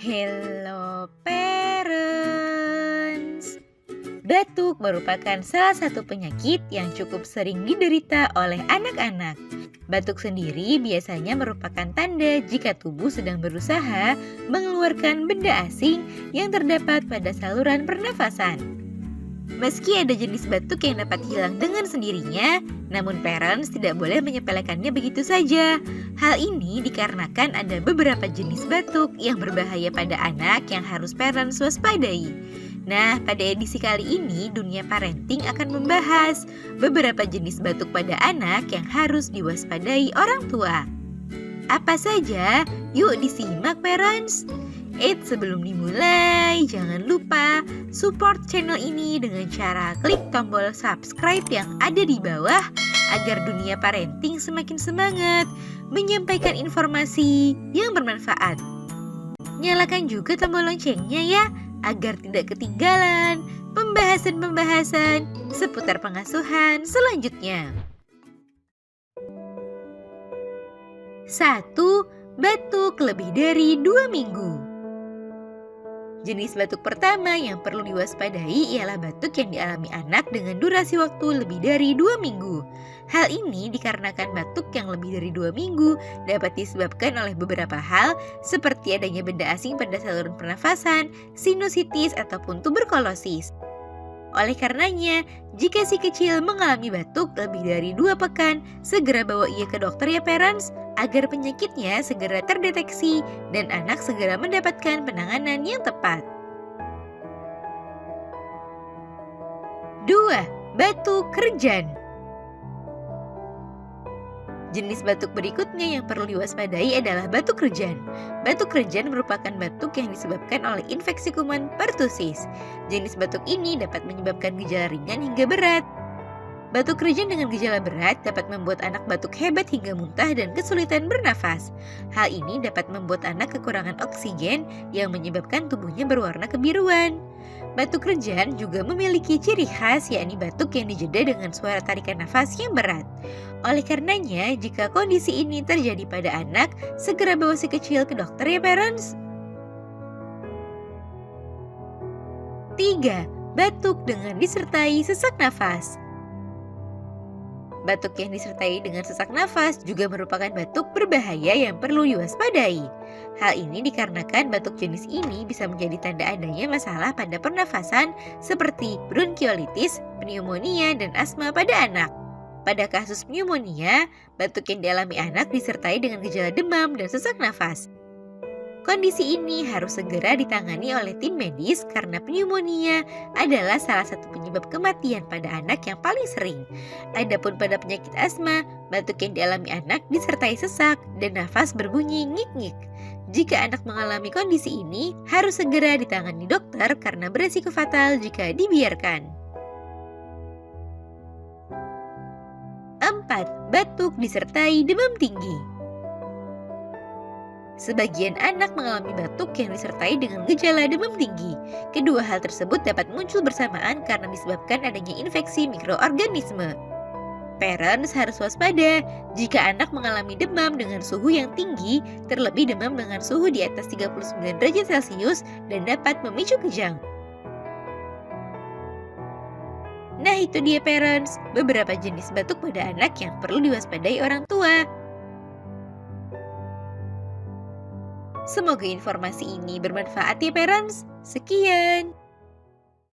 Hello parents. Batuk merupakan salah satu penyakit yang cukup sering diderita oleh anak-anak. Batuk sendiri biasanya merupakan tanda jika tubuh sedang berusaha mengeluarkan benda asing yang terdapat pada saluran pernafasan. Meski ada jenis batuk yang dapat hilang dengan sendirinya, namun parents tidak boleh menyepelekannya begitu saja. Hal ini dikarenakan ada beberapa jenis batuk yang berbahaya pada anak yang harus parents waspadai. Nah, pada edisi kali ini Dunia Parenting akan membahas beberapa jenis batuk pada anak yang harus diwaspadai orang tua. Apa saja? Yuk disimak parents! Sebelum dimulai, jangan lupa support channel ini dengan cara klik tombol subscribe yang ada di bawah agar Dunia Parenting semakin semangat menyampaikan informasi yang bermanfaat. Nyalakan juga tombol loncengnya ya, agar tidak ketinggalan pembahasan-pembahasan seputar pengasuhan selanjutnya. 1. Batuk lebih dari 2 minggu. Jenis batuk pertama yang perlu diwaspadai ialah batuk yang dialami anak dengan durasi waktu lebih dari 2 minggu. Hal ini dikarenakan batuk yang lebih dari 2 minggu dapat disebabkan oleh beberapa hal seperti adanya benda asing pada saluran pernafasan, sinusitis, ataupun tuberkulosis. Oleh karenanya, jika si kecil mengalami batuk lebih dari 2 pekan, segera bawa ia ke dokter ya parents, agar penyakitnya segera terdeteksi dan anak segera mendapatkan penanganan yang tepat. 2. Batuk kerjan. Jenis batuk berikutnya yang perlu diwaspadai adalah batuk kerjan. Batuk kerjan merupakan batuk yang disebabkan oleh infeksi kuman pertusis. Jenis batuk ini dapat menyebabkan gejala ringan hingga berat. Batuk kerjan dengan gejala berat dapat membuat anak batuk hebat hingga muntah dan kesulitan bernafas. Hal ini dapat membuat anak kekurangan oksigen yang menyebabkan tubuhnya berwarna kebiruan. Batuk kerjan juga memiliki ciri khas yakni batuk yang dijeda dengan suara tarikan nafas yang berat. Oleh karenanya, jika kondisi ini terjadi pada anak, segera bawa si kecil ke dokter ya parents. 3. Batuk dengan disertai sesak nafas. Batuk yang disertai dengan sesak nafas juga merupakan batuk berbahaya yang perlu diwaspadai. Hal ini dikarenakan batuk jenis ini bisa menjadi tanda adanya masalah pada pernafasan seperti bronkiolitis, pneumonia, dan asma pada anak. Pada kasus pneumonia, batuk yang dialami anak disertai dengan gejala demam dan sesak nafas. Kondisi ini harus segera ditangani oleh tim medis karena pneumonia adalah salah satu penyebab kematian pada anak yang paling sering. Adapun pada penyakit asma, batuk yang dialami anak disertai sesak dan nafas berbunyi ngik-ngik. Jika anak mengalami kondisi ini, harus segera ditangani dokter karena beresiko fatal jika dibiarkan. 4. Batuk disertai demam tinggi. Sebagian anak mengalami batuk yang disertai dengan gejala demam tinggi. Kedua hal tersebut dapat muncul bersamaan karena disebabkan adanya infeksi mikroorganisme. Parents harus waspada jika anak mengalami demam dengan suhu yang tinggi, terlebih demam dengan suhu di atas 39 derajat Celcius dan dapat memicu kejang. Nah itu dia parents, beberapa jenis batuk pada anak yang perlu diwaspadai orang tua. Semoga informasi ini bermanfaat ya parents. Sekian.